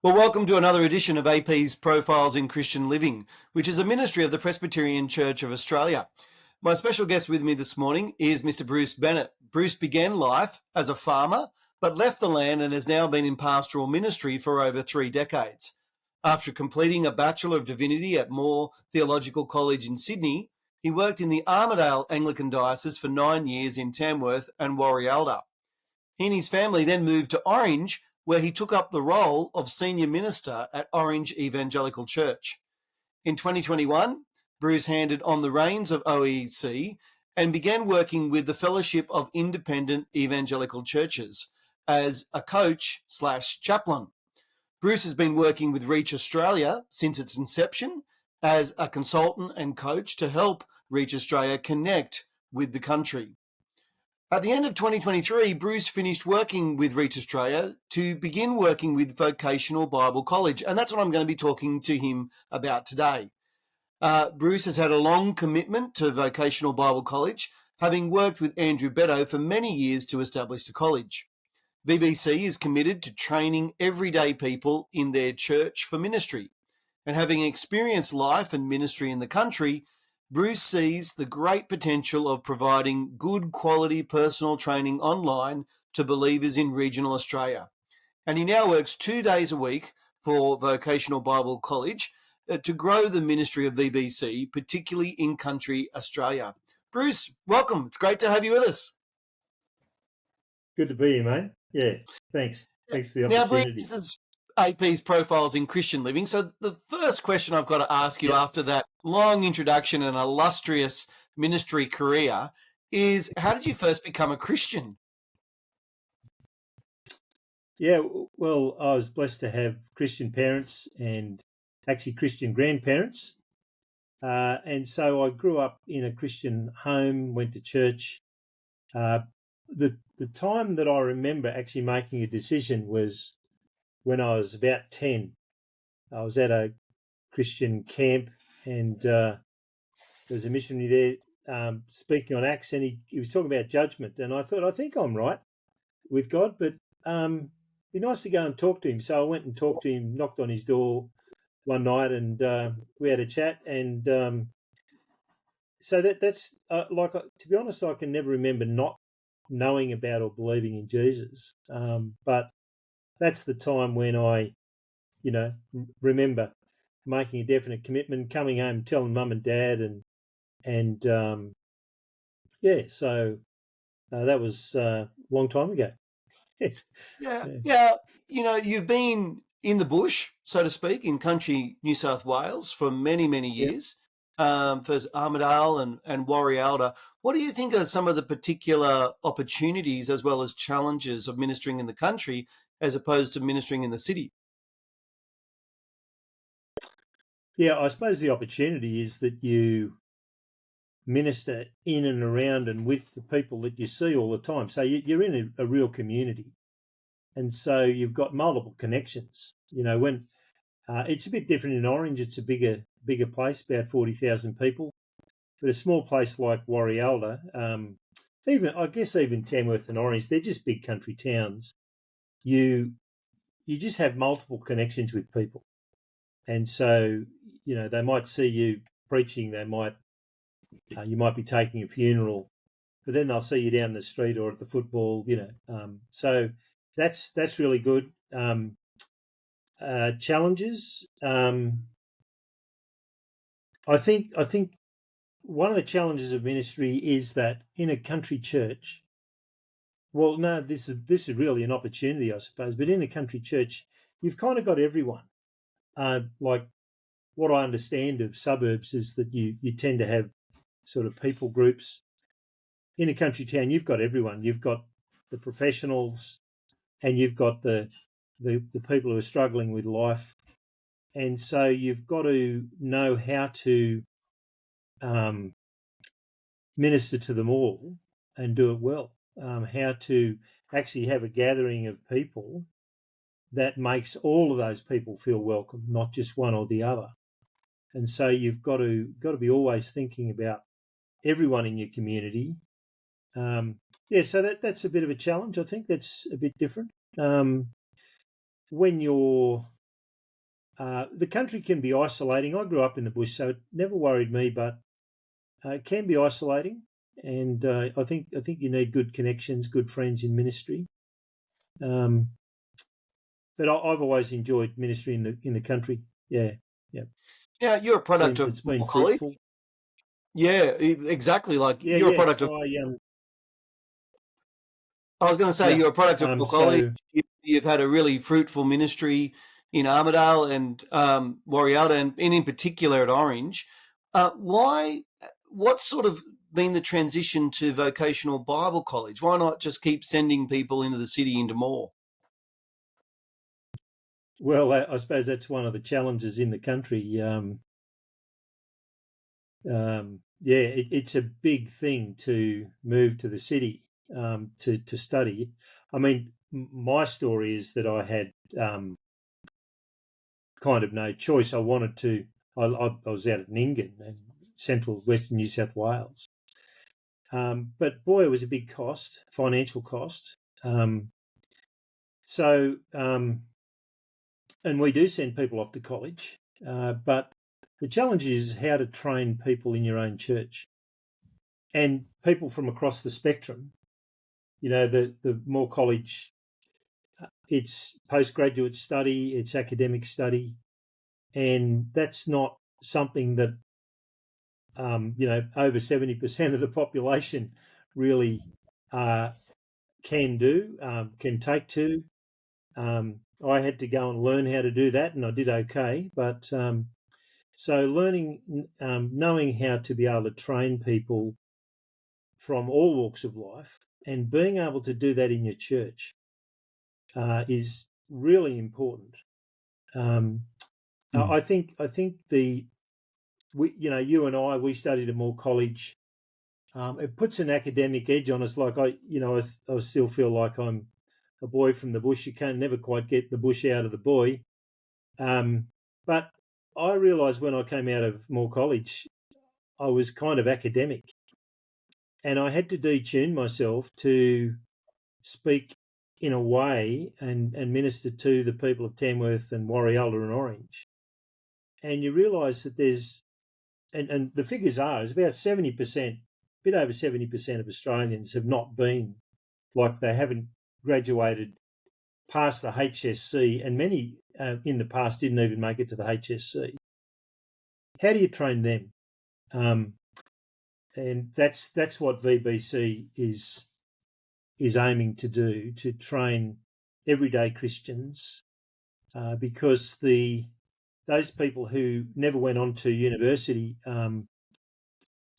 Well, welcome to another edition of AP's Profiles in Christian Living, which is a ministry of the Presbyterian Church of Australia. My special guest with me this morning is Mr. Bruce Bennett. Bruce began life as a farmer, but left the land and has now been in pastoral ministry for over 3 decades. After completing a Bachelor of Divinity at Moore Theological College in Sydney, he worked in the Armidale Anglican Diocese for 9 years in Tamworth and Warialda. He and his family then moved to Orange, where he took up the role of senior minister at Orange Evangelical Church. In 2021, Bruce handed on the reins of OEC and began working with the Fellowship of Independent Evangelical Churches as a coach/chaplain. Bruce has been working with Reach Australia since its inception as a consultant and coach to help Reach Australia connect with the country. At the end of 2023, Bruce finished working with Reach Australia to begin working with Vocational Bible College, and that's what I'm going to be talking to him about today. Bruce has had a long commitment to Vocational Bible College, having worked with Andrew Bennett for many years to establish the college. VBC is committed to training everyday people in their church for ministry, and having experienced life and ministry in the country, Bruce sees the great potential of providing good quality personal training online to believers in regional Australia. And he now works 2 days a week for Vocational Bible College to grow the ministry of VBC, particularly in country Australia. Bruce, welcome. It's great to have you with us. Good to be here, mate. Yeah, thanks. Thanks for the Now, opportunity. Bruce, this is AP's Profiles in Christian Living. So the first question I've got to ask you after that long introduction and illustrious ministry career is, how did you first become a Christian? Yeah, well, I was blessed to have Christian parents and actually Christian grandparents. And so I grew up in a Christian home, went to church. The time that I remember actually making a decision was when I was about 10. I was at a Christian camp and there was a missionary there speaking on Acts, and he was talking about judgment. And I thought, I think I'm right with God, but it'd be nice to go and talk to him. So I went and talked to him, knocked on his door one night, and we had a chat. And so that's to be honest, I can never remember not knowing about or believing in Jesus. But that's the time when I, remember making a definite commitment, coming home, telling mum and dad, and so that was a long time ago. Yeah. You've been in the bush, so to speak, in country New South Wales for many, many years. First Armidale and Warialda. What do you think are some of the particular opportunities as well as challenges of ministering in the country as opposed to ministering in the city? Yeah, I suppose the opportunity is that you minister in and around and with the people that you see all the time. So you're in a real community. And so you've got multiple connections. When it's a bit different in Orange, it's a bigger place, about 40,000 people. But a small place like Warialda, even Tamworth and Orange, they're just big country towns. You just have multiple connections with people. And so, they might see you preaching, you might be taking a funeral, but then they'll see you down the street or at the football, so that's really good. Challenges. I think one of the challenges of ministry is that in a country church, well, no, this is really an opportunity, I suppose, but in a country church, you've kind of got everyone. Like what I understand of suburbs is that you tend to have sort of people groups. In a country town, you've got everyone. You've got the professionals, and you've got the people who are struggling with life, and so you've got to know how to minister to them all and do it well. How to actually have a gathering of people that makes all of those people feel welcome, not just one or the other. And so you've got to be always thinking about everyone in your community. So that's a bit of a challenge. I think that's a bit different. When you're The country can be isolating. I grew up in the bush, so it never worried me, but it can be isolating. And I think you need good connections, good friends in ministry. But I've always enjoyed ministry in the country. Yeah. Yeah, you're a product of It's been Moore College. fruitful. Yeah, exactly. Like Yeah. you're a Yes. product of. I was going to say Yeah. you're a product of Moore College. So You've had a really fruitful ministry in Armidale and Warrialta, and in particular at Orange. Why? What's sort of been the transition to Vocational Bible College? Why not just keep sending people into the city into Moore? well, I suppose that's one of the challenges in the country. It's a big thing to move to the city to study. I mean, my story is that I had kind of no choice. I wanted to. I was out at Nyngan in central western New South Wales, but boy, it was a big cost, financial cost. And we do send people off to college, but the challenge is how to train people in your own church and people from across the spectrum. You know, the Moore College, it's postgraduate study, it's academic study, and that's not something that over 70% of the population really can do, can take to. I had to go and learn how to do that, and I did okay. But so learning, knowing how to be able to train people from all walks of life and being able to do that in your church is really important. I think you and I, we studied at Moore College. It puts an academic edge on us. Like I still feel like I'm a boy from the bush. You can never quite get the bush out of the boy. But I realised when I came out of Moore College, I was kind of academic, and I had to detune myself to speak in a way and minister to the people of Tamworth and Warrialta and Orange. And you realise that there's, and the figures are, it's about 70%, a bit over 70% of Australians have not been, like they haven't graduated past the HSC, and many in the past didn't even make it to the HSC. How do you train them? And that's what VBC is aiming to do, to train everyday Christians, because those people who never went on to university,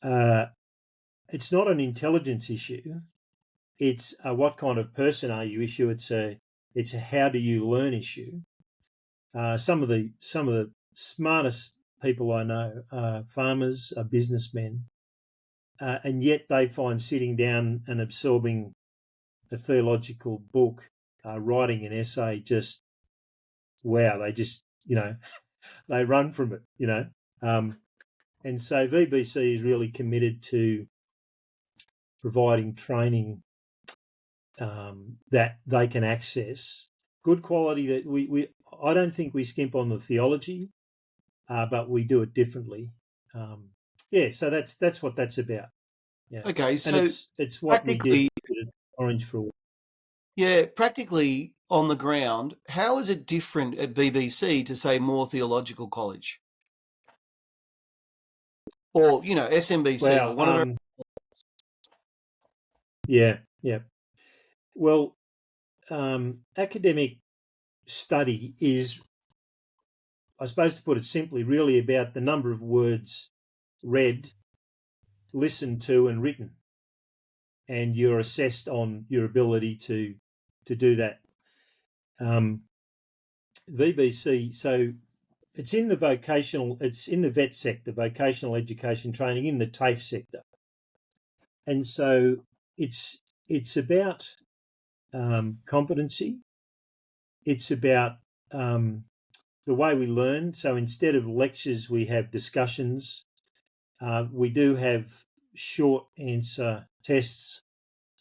it's not an intelligence issue. It's a what kind of person are you issue. It's a how do you learn issue. Some of the smartest people I know are farmers, are businessmen, and yet they find sitting down and absorbing a theological book, writing an essay, just wow. They just they run from it. And so VBC is really committed to providing training that they can access, good quality. That I don't think we skimp on the theology, but we do it differently. So that's what that's about. Yeah. Okay, so and it's what we did practically, at Orange for a while. yeah, practically on the ground, how is it different at VBC to say Moore Theological College or SMBC or one of our? Yeah. Well, academic study is, I suppose to put it simply, really about the number of words read, listened to, and written, and you're assessed on your ability to do that. VBC, so it's in the VET sector, vocational education training, in the TAFE sector, and so it's about competency. It's about the way we learn. So instead of lectures, we have discussions. We do have short answer tests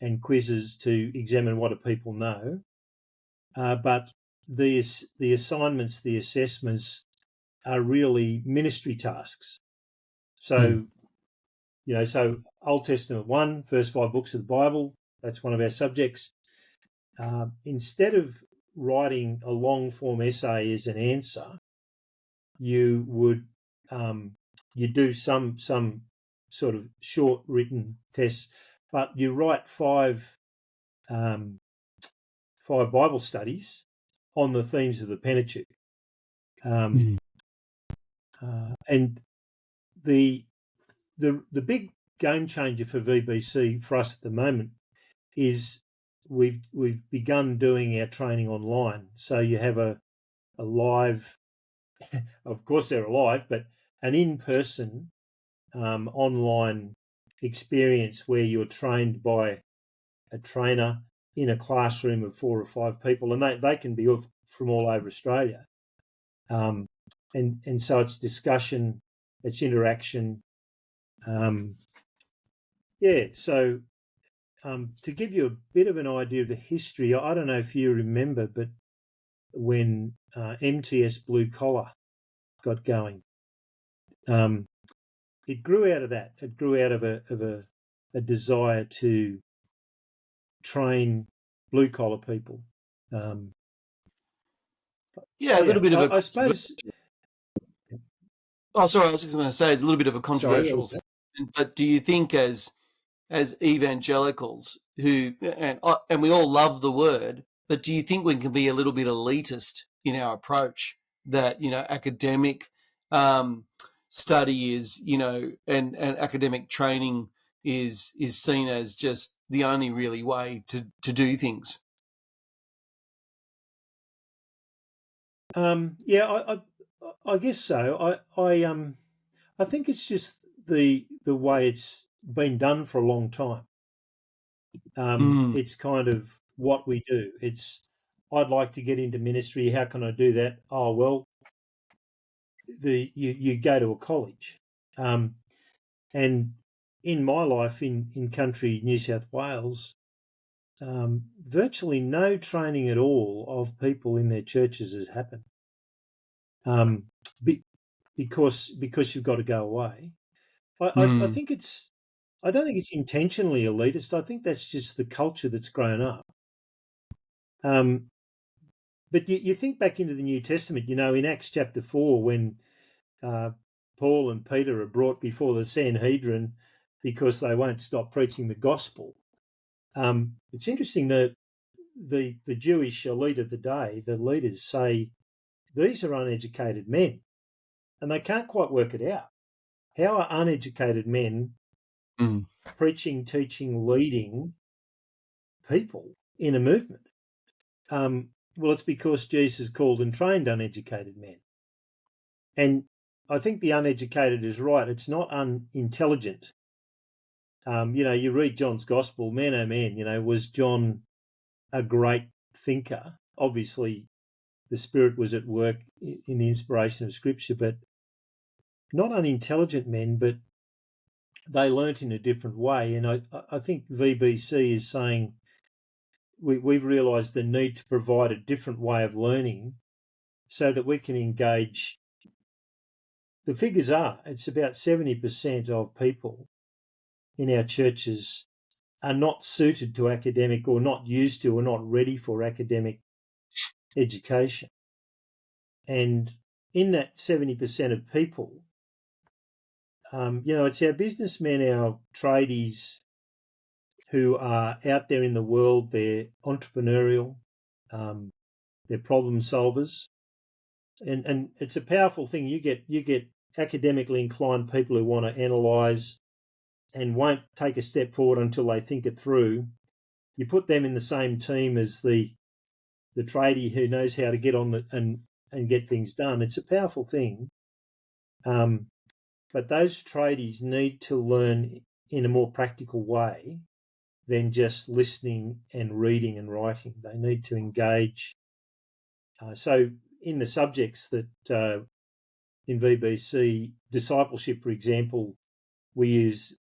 and quizzes to examine what do people know. But the assignments, the assessments are really ministry tasks. So, so Old Testament 1, first 5 books of the Bible, that's one of our subjects. Instead of writing a long form essay as an answer, you would you do some sort of short written tests, but you write 5 Bible studies on the themes of the Pentateuch. And the big game changer for VBC for us at the moment is we've begun doing our training online. So you have a live, of course they're alive, but an in-person online experience where you're trained by a trainer in a classroom of 4 or 5 people, and they can be from all over Australia. And so it's discussion, it's interaction. So to give you a bit of an idea of the history, I don't know if you remember, but when MTS Blue Collar got going, it grew out of that. It grew out of a desire to train blue collar people. A little bit of a. I suppose. Oh, sorry. I was just going to say it's a little bit of a controversial. But do you think, as evangelicals who and we all love the word, but do you think we can be a little bit elitist in our approach? That academic study is and academic training is seen as just the only really way to do things. I guess so. I think it's just the way it's been done for a long time. It's kind of what we do. I'd like to get into ministry. How can I do that? Oh, well, you go to a college. And in my life in country New South Wales, virtually no training at all of people in their churches has happened. Because you've got to go away. I think I don't think it's intentionally elitist. I think that's just the culture that's grown up. But you think back into the New Testament, in Acts chapter 4, when Paul and Peter are brought before the Sanhedrin because they won't stop preaching the gospel. It's interesting that the Jewish elite of the day, the leaders say, these are uneducated men, and they can't quite work it out. How are uneducated men preaching, teaching, leading people in a movement? Well, it's because Jesus called and trained uneducated men. And I think the uneducated is right. It's not unintelligent. You read John's gospel, man, oh man, was John a great thinker? Obviously, the Spirit was at work in the inspiration of Scripture, but not unintelligent men, but they learnt in a different way. And I think VBC is saying we've realised the need to provide a different way of learning so that we can engage. The figures are, it's about 70% of people in our churches are not suited to academic or not used to or not ready for academic education. And in that 70% of people, it's our businessmen, our tradies who are out there in the world. They're entrepreneurial, they're problem solvers, and it's a powerful thing. You get academically inclined people who want to analyse and won't take a step forward until they think it through. You put them in the same team as the tradie who knows how to get on and get things done. It's a powerful thing. But those tradies need to learn in a more practical way than just listening and reading and writing. They need to engage. So in the subjects that in VBC, discipleship, for example, we use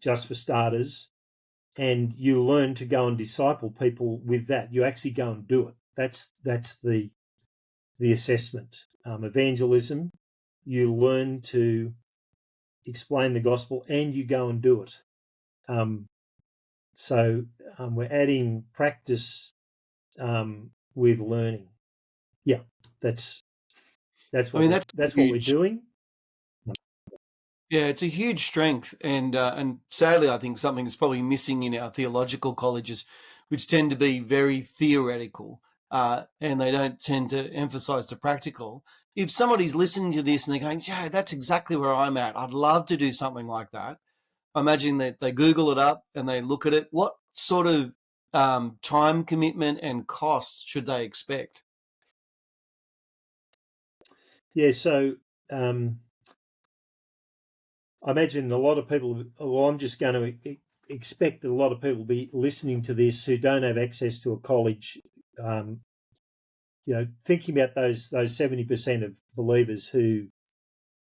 Just for Starters, and you learn to go and disciple people with that. You actually go and do it. That's the assessment. Evangelism, you learn to explain the gospel and you go and do it. So we're adding practice with learning. Yeah, that's I what mean, that's that's what we're huge. doing. Yeah, it's a huge strength, and sadly, I think something that's probably missing in our theological colleges, which tend to be very theoretical, and they don't tend to emphasise the practical. If somebody's listening to this and they're going, "Yeah, that's exactly where I'm at. I'd love to do something like that." I imagine that they Google it up and they look at it. What sort of time commitment and cost should they expect? Yeah, so I imagine a lot of people. Well, I'm just going to expect that a lot of people will be listening to this who don't have access to a college. Thinking about those 70% of believers who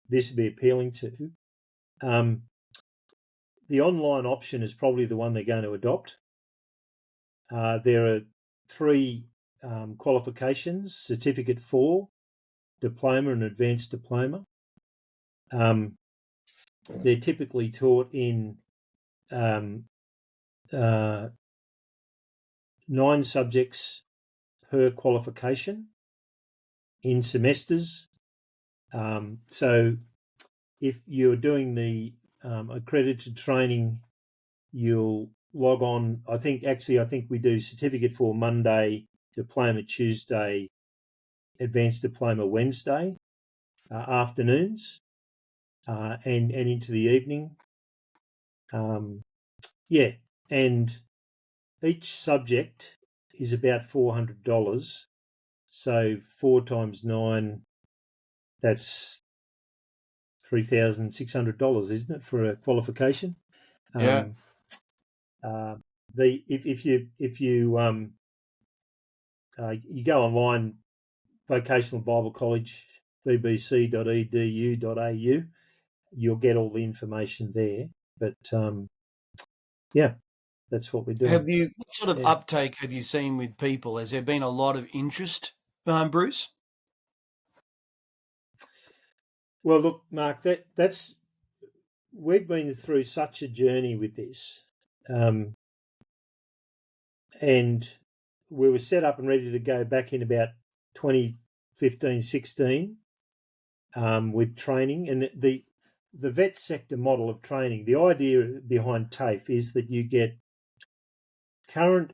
this would be appealing to. The online option is probably the one they're going to adopt. There are 3 qualifications: Certificate 4, Diploma, and Advanced Diploma. They're typically taught in 9 subjects per qualification in semesters. So if you're doing the accredited training, you'll log on. I think we do Certificate 4 Monday, Diploma Tuesday, Advanced Diploma Wednesday afternoons and into the evening. And each subject is about $400. So 4 times 9, that's $3,600, isn't it, for a qualification? Yeah. If you go online, Vocational Bible College, bbc.edu.au, you'll get all the information there. But that's what we're doing. What sort of uptake have you seen with people? Has there been a lot of interest, Bruce? Well, look, Mark, that's we've been through such a journey with this, and we were set up and ready to go back in about 2015-16 with training. And the vet sector model of training, the idea behind TAFE is that you get current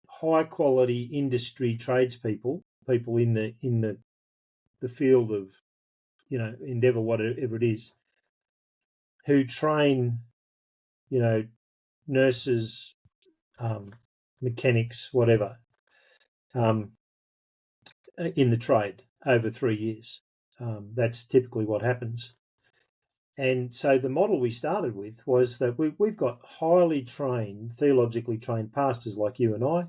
high quality industry tradespeople, people in the field of endeavour, whatever it is, who train nurses, mechanics, whatever, in the trade over 3 years. That's typically what happens. And so the model we started with was that we've got highly trained, theologically trained pastors like you and I.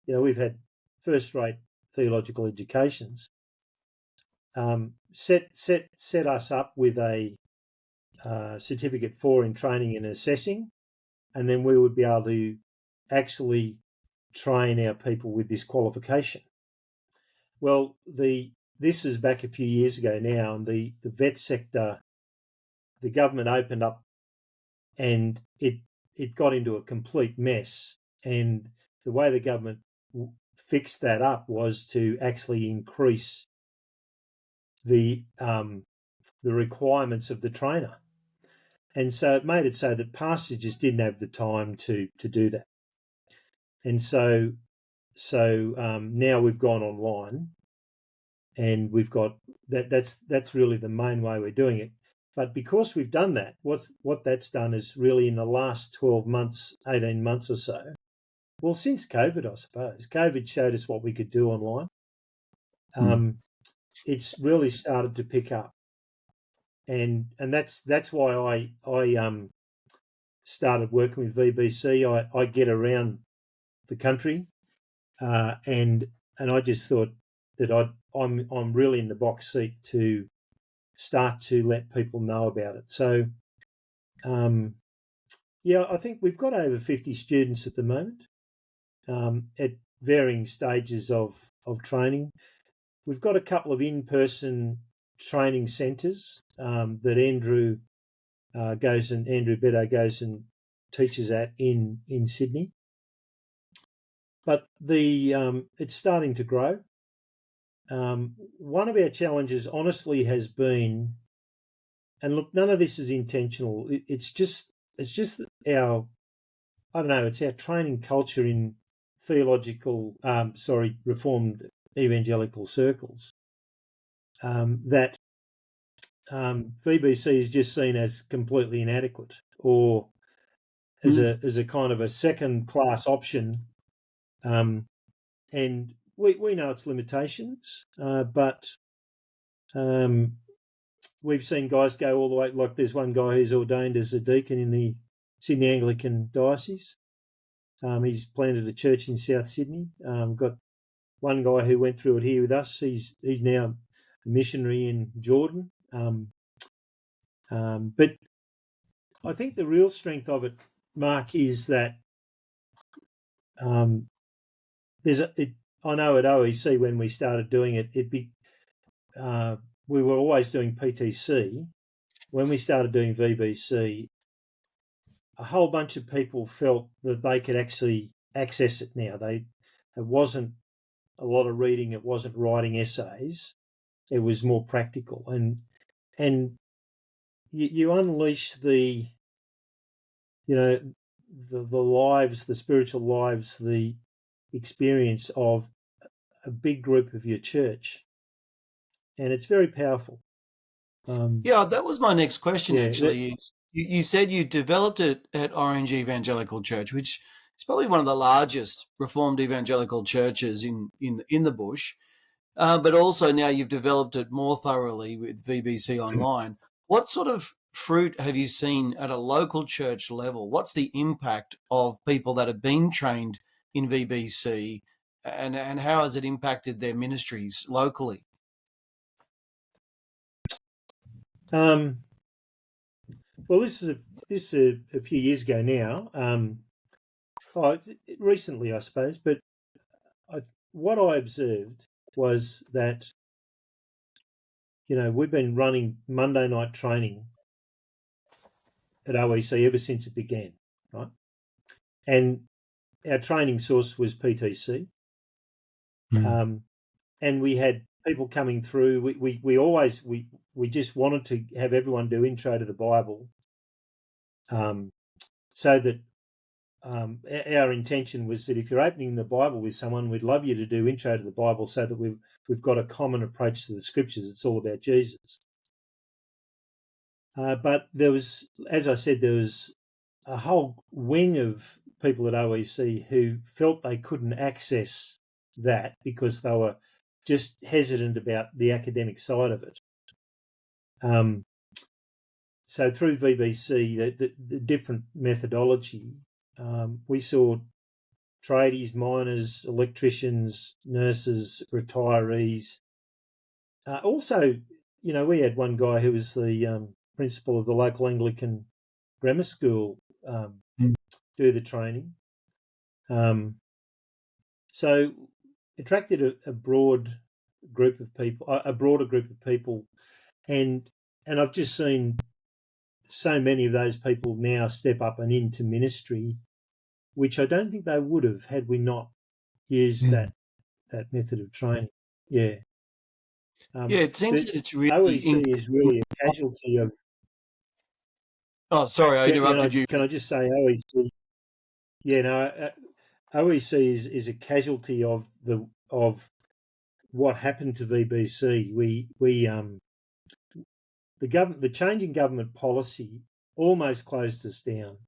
We've had first-rate theological educations. Set us up with a Certificate 4 in training and assessing, and then we would be able to actually train our people with this qualification. Well, this is back a few years ago now, and the vet sector, the government opened up, and it got into a complete mess. And the way the government fixed that up was to actually increase the requirements of the trainer. And so it made it so that pastors just didn't have the time to do that. And so now we've gone online, and we've got that's really the main way we're doing it. But because we've done that, what that's done is really in the last 12 months, 18 months or so, well, since COVID, I suppose, COVID showed us what we could do online. It's really started to pick up. And that's why I started working with VBC. I get around the country, and I just thought that I'm really in the box seat to start to let people know about it. So, I think we've got over 50 students at the moment at varying stages of training. We've got a couple of in-person training centres that Andrew Beddoe goes and teaches at in Sydney. But it's starting to grow. One of our challenges, honestly, has been, and look, none of this is intentional. It's just our, I don't know, it's our training culture in Reformed evangelical circles, that VBC is just seen as completely inadequate, or as a kind of a second class option, and we know its limitations, but we've seen guys go all the way. Like there's one guy who's ordained as a deacon in the Sydney Anglican Diocese. He's planted a church in South Sydney. Got one guy who went through it here with us. He's now a missionary in Jordan. But I think the real strength of it, Mark, is that I know at OEC when we started doing it, we were always doing PTC. When we started doing VBC, a whole bunch of people felt that they could actually access it now. It wasn't a lot of reading. It wasn't writing essays. It was more practical, and you unleash the lives, the spiritual lives, the experience of a big group of your church, and it's very powerful. That was my next question, Yeah, actually. You said you developed it at Orange Evangelical Church, which is probably one of the largest Reformed evangelical churches in the bush. But also now you've developed it more thoroughly with VBC Online. What sort of fruit have you seen at a local church level? What's the impact of people that have been trained in VBC, and how has it impacted their ministries locally? Well, this is a few years ago now. Recently, I suppose. But what I observed was that we've been running Monday night training at OEC ever since it began, right? And our training source was PTC, and we had people coming through. We just wanted to have everyone do Intro to the Bible, so that our intention was that if you're opening the Bible with someone, we'd love you to do Intro to the Bible, so that we've got a common approach to the Scriptures. It's all about Jesus. But there was, as I said, there was a whole wing of people at OEC who felt they couldn't access that because they were just hesitant about the academic side of it. So through VBC, the different methodology, we saw tradies, miners, electricians, nurses, retirees. Also, we had one guy who was the principal of the local Anglican grammar school do the training. So attracted a broad group of people, a broader group of people, and I've just seen so many of those people now step up and into ministry, which I don't think they would have had we not used that method of training. Yeah. It seems that it's really OEC is really a casualty of. Oh, sorry, I interrupted you. Can I just say OEC? Yeah, no, OEC is a casualty of what happened to VBC. The change in government policy almost closed us down,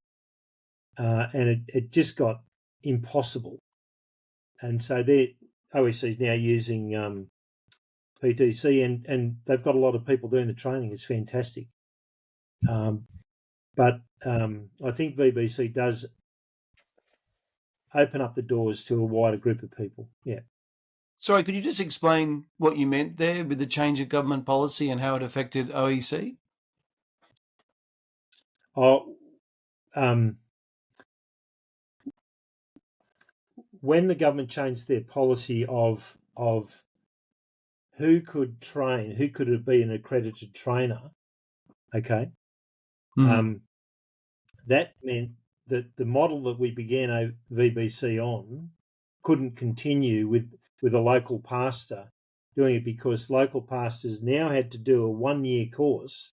and it just got impossible. And so OEC is now using PTC, and they've got a lot of people doing the training. It's fantastic. But I think VBC does open up the doors to a wider group of people. Yeah. Sorry, could you just explain what you meant there with the change of government policy and how it affected OEC? When the government changed their policy of who could train, who could be an accredited trainer. Okay. Mm. That meant that the model that we began VBC on couldn't continue with a local pastor doing it, because local pastors now had to do a 1-year course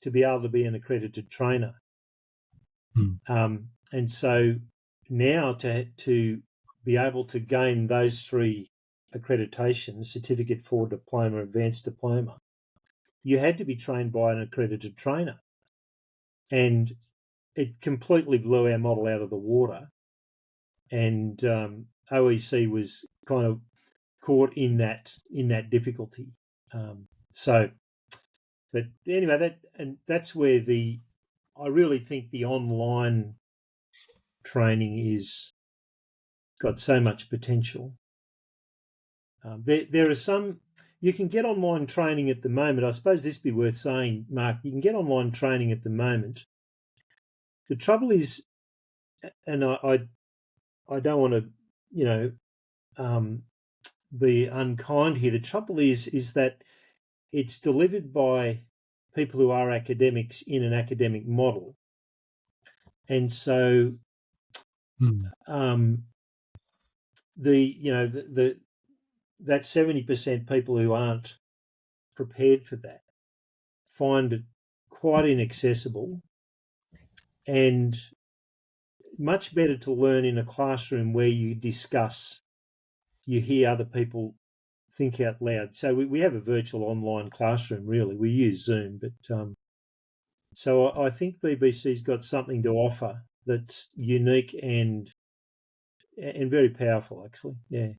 to be able to be an accredited trainer. And so now to be able to gain those 3 accreditations, certificate for diploma, advanced diploma, you had to be trained by an accredited trainer. And it completely blew our model out of the water. And OEC was kind of caught in that difficulty. But anyway, that's where I really think the online training is got so much potential. There are some, you can get online training at the moment. I suppose this be worth saying, Mark. You can get online training at the moment. The trouble is, and I don't want to, be unkind here. The trouble is that it's delivered by people who are academics in an academic model, and so that 70% people who aren't prepared for that find it quite inaccessible, and much better to learn in a classroom where you discuss, you hear other people think out loud. So we have a virtual online classroom, really. We use Zoom, but so I think VBC's got something to offer that's unique and very powerful, actually. Yeah.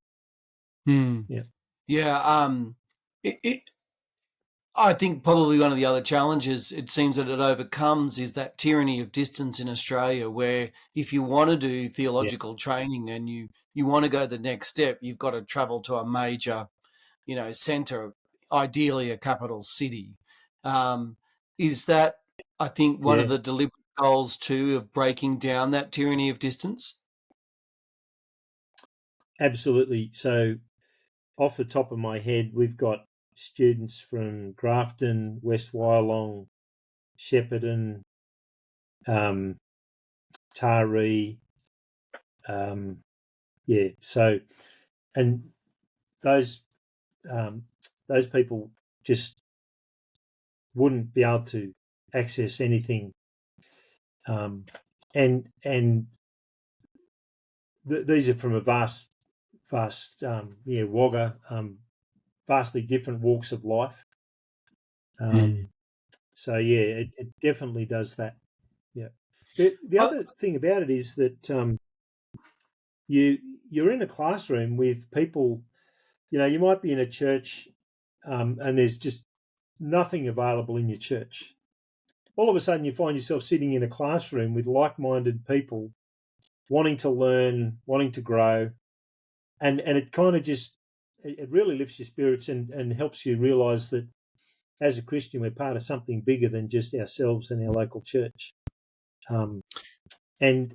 Yeah. Yeah. I think probably one of the other challenges it seems that it overcomes is that tyranny of distance in Australia, where if you want to do Yeah. theological training and you want to go the next step, you've got to travel to a major, centre, ideally a capital city. Is that, I think, one of Yeah. the deliberate goals too of breaking down that tyranny of distance? Absolutely. So off the top of my head, we've got students from Grafton, West Wyalong, Shepparton, Taree. Yeah. So, and those people just wouldn't be able to access anything. And these are from a vast Wagga, vastly different walks of life. So yeah, it definitely does that. Yeah. The Uh, other thing about it is that you're in a classroom with people. You might be in a church, and there's just nothing available in your church. All of a sudden, you find yourself sitting in a classroom with like-minded people, wanting to learn, wanting to grow, and it kind of just it really lifts your spirits and helps you realise that as a Christian, we're part of something bigger than just ourselves and our local church. And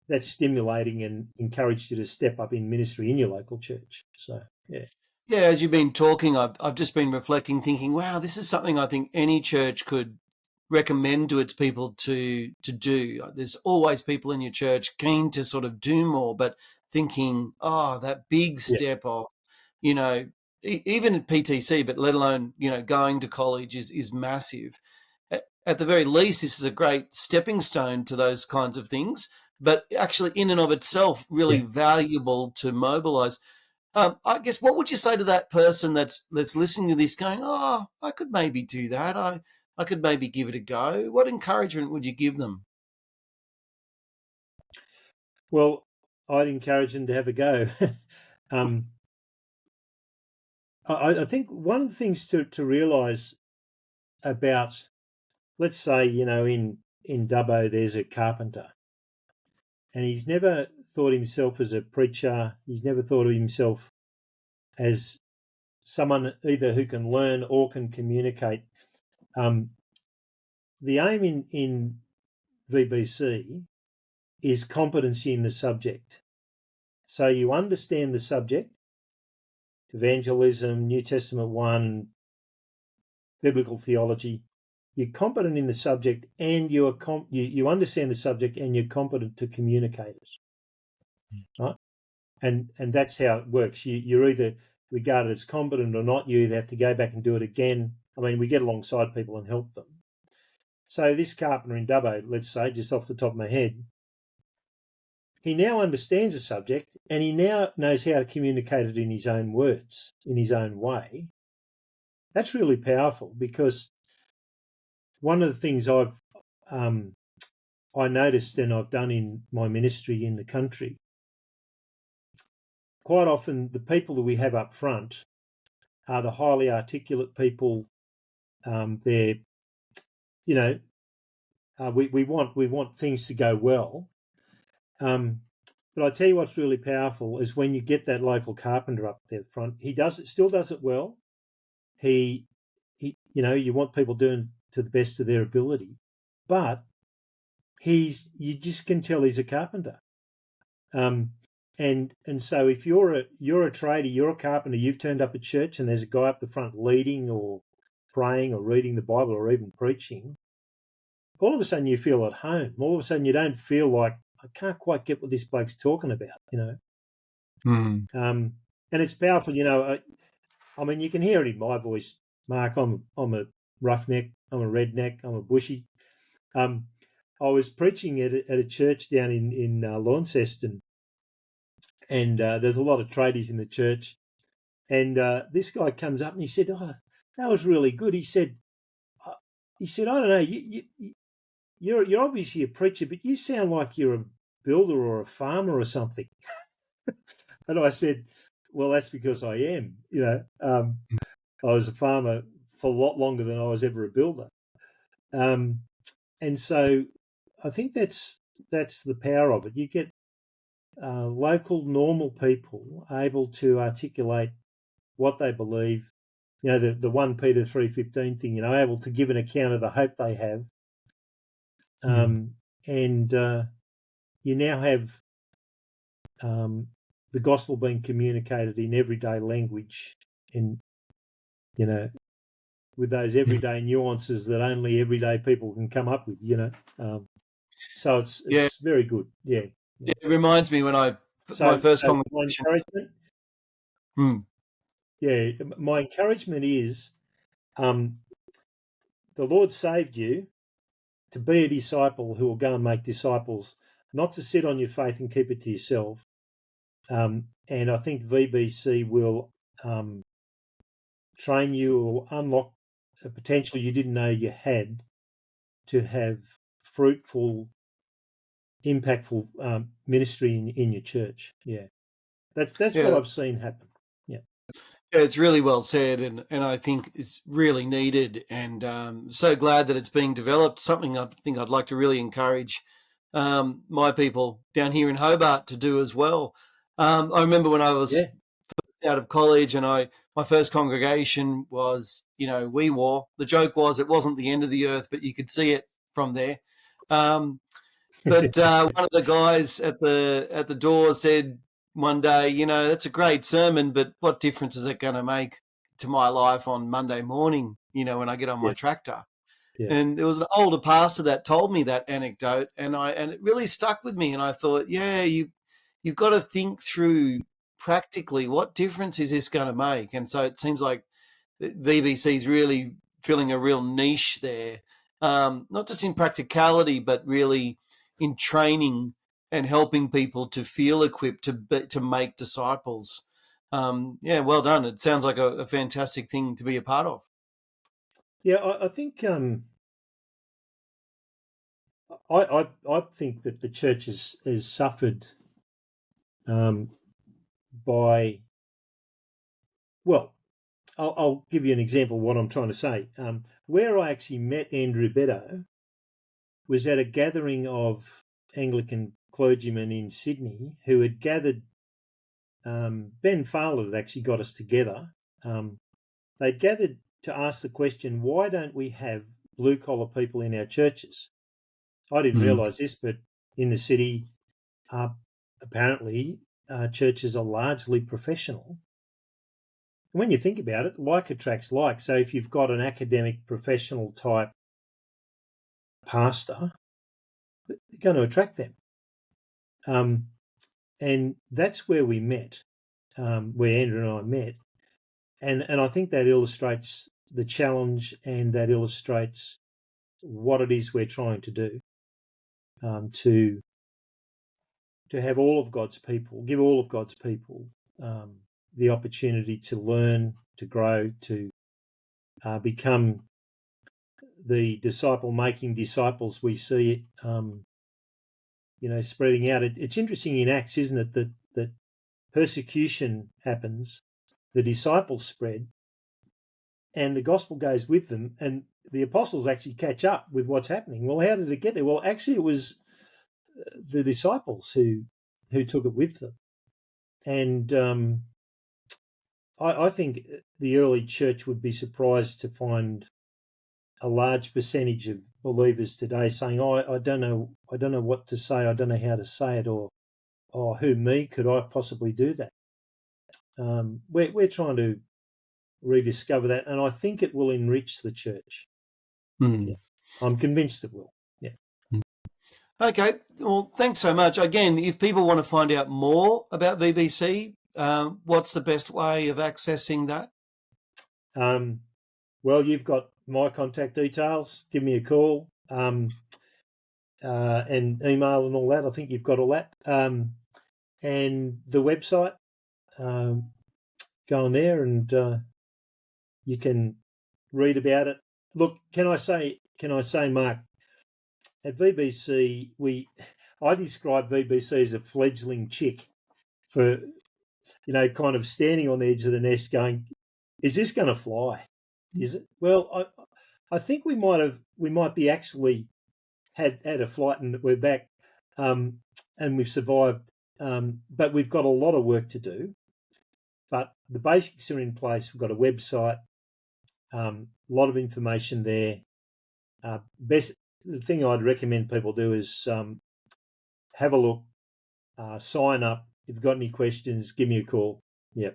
that's stimulating and encouraged you to step up in ministry in your local church. So, yeah. Yeah, as you've been talking, I've just been reflecting, thinking, wow, this is something I think any church could recommend to its people to do. There's always people in your church keen to sort of do more, but thinking, oh, that big Yeah. step of, you know, even at PTC, but let alone, going to college is massive. At the very least, this is a great stepping stone to those kinds of things, but actually in and of itself, really Yeah. valuable to mobilize. I guess what would you say to that person that's listening to this, going, "Oh, I could maybe do that. I could maybe give it a go." What encouragement would you give them? Well, I'd encourage them to have a go. um, I think one of the things to realise about, let's say, in Dubbo, there's a carpenter, and he's never thought himself as a preacher. He's never thought of himself as someone either who can learn or can communicate. The aim in VBC is competency in the subject. So you understand the subject, evangelism, New Testament 1, biblical theology. You're competent in the subject, and you understand the subject, and you're competent to communicate it, right? And that's how it works. You're either regarded as competent or not. You either have to go back and do it again. I mean, we get alongside people and help them. So this carpenter in Dubbo, let's say, just off the top of my head, he now understands the subject, and he now knows how to communicate it in his own words, in his own way. That's really powerful, because one of the things I noticed and I've done in my ministry in the country, quite often the people that we have up front are the highly articulate people. They're, we want things to go well. But I tell you what's really powerful is when you get that local carpenter up there front. He still does it well. He you want people doing to the best of their ability, but you just can tell he's a carpenter. And so if you're a tradie, you're a carpenter, you've turned up at church and there's a guy up the front leading or praying or reading the Bible or even preaching, all of a sudden you feel at home. All of a sudden you don't feel like, I can't quite get what this bloke's talking about, Mm. And it's powerful, I mean, you can hear it in my voice, Mark. I'm a roughneck, I'm a redneck, I'm a bushy. I was preaching at a church down in Launceston, and there's a lot of tradies in the church. And this guy comes up and he said, "Oh, that was really good." He said, "I don't know, you're obviously a preacher, but you sound like you're a builder or a farmer or something." And I said, "Well, that's because I am. I was a farmer for a lot longer than I was ever a builder." And so I think that's the power of it. You get local, normal people able to articulate what they believe. The 1 Peter 3:15 thing. Able to give an account of the hope they have. And you now have the gospel being communicated in everyday language, and with those everyday nuances that only everyday people can come up with. So it's very good. Yeah. Yeah, it reminds me when my first my conversation. encouragement. Yeah, my encouragement is, the Lord saved you to be a disciple who will go and make disciples, not to sit on your faith and keep it to yourself. And I think VBC will train you or unlock a potential you didn't know you had to have fruitful, impactful ministry in your church. Yeah, that's what I've seen happen. Yeah. Yeah, it's really well said, and I think it's really needed, and so glad that it's being developed. Something I think I'd like to really encourage my people down here in Hobart to do as well. I remember when I was out of college, and my first congregation was, Wee War. The joke was it wasn't the end of the earth, but you could see it from there. But one of the guys at the door said one day, that's a great sermon, but what difference is it going to make to my life on Monday morning, when I get on my tractor? Yeah. And there was an older pastor that told me that anecdote, and it really stuck with me. And I thought, you've got to think through practically what difference is this going to make. And so it seems like VBC is really filling a real niche there, not just in practicality, but really in training and helping people to feel equipped to make disciples. Well done. It sounds like a fantastic thing to be a part of. Yeah, I think I think that the church has suffered by. Well, I'll give you an example of what I'm trying to say. Where I actually met Andrew Beddoe was at a gathering of Anglican clergymen in Sydney who had gathered. Ben Fowler had actually got us together. They'd gathered to ask the question, why don't we have blue-collar people in our churches? I didn't realise this, but in the city, apparently churches are largely professional. when you think about it, like attracts like. So if you've got an academic, professional type pastor, you're going to attract them. And that's where we met, where Andrew and I met. And I think that illustrates the challenge, and that illustrates what it is we're trying to do, to have all of God's people, give all of God's people the opportunity to learn, to grow, to become the disciple-making disciples we see spreading out. It's interesting in Acts, isn't it, that persecution happens, the disciples spread, and the gospel goes with them, and the apostles actually catch up with what's happening. Well, how did it get there? Well, actually, it was the disciples who took it with them. And I think the early church would be surprised to find a large percentage of believers today saying, I don't know what to say, I don't know how to say it, or who me, could I possibly do that? We're trying to rediscover that, and I think it will enrich the church. Yeah. I'm convinced it will. Yeah. Okay, well, thanks so much. Again, if people want to find out more about VBC, what's the best way of accessing that? Well, you've got my contact details. Give me a call, and email and all that. I think you've got all that. And the website, go on there and you can read about it. Look, can I say, Mark, at VBC, I describe VBC as a fledgling chick, for, kind of standing on the edge of the nest going, is this going to fly? Is it? Well, I think we might be actually had a flight and we're back, and we've survived, but we've got a lot of work to do. But the basics are in place. We've got a website, a lot of information there. The thing I'd recommend people do is have a look, sign up. If you've got any questions, give me a call. Yep.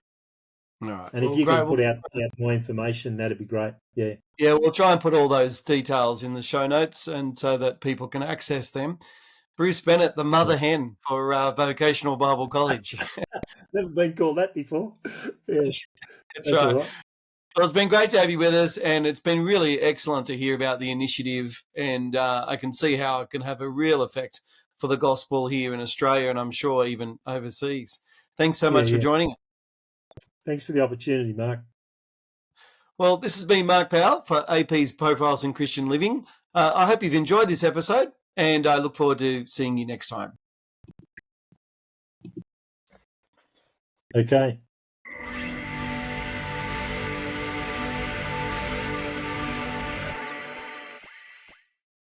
All right. And if you can put out more information, that'd be great. Yeah. Yeah, we'll try and put all those details in the show notes, and so that people can access them. Bruce Bennett, the mother hen for Vocational Bible College. Never been called that before. Yeah. That's right. Well, it's been great to have you with us, and it's been really excellent to hear about the initiative, and I can see how it can have a real effect for the gospel here in Australia, and I'm sure even overseas. Thanks so much for joining us. Thanks for the opportunity, Mark. Well, this has been Mark Powell for AP's Profiles in Christian Living. I hope you've enjoyed this episode, and I look forward to seeing you next time. Okay.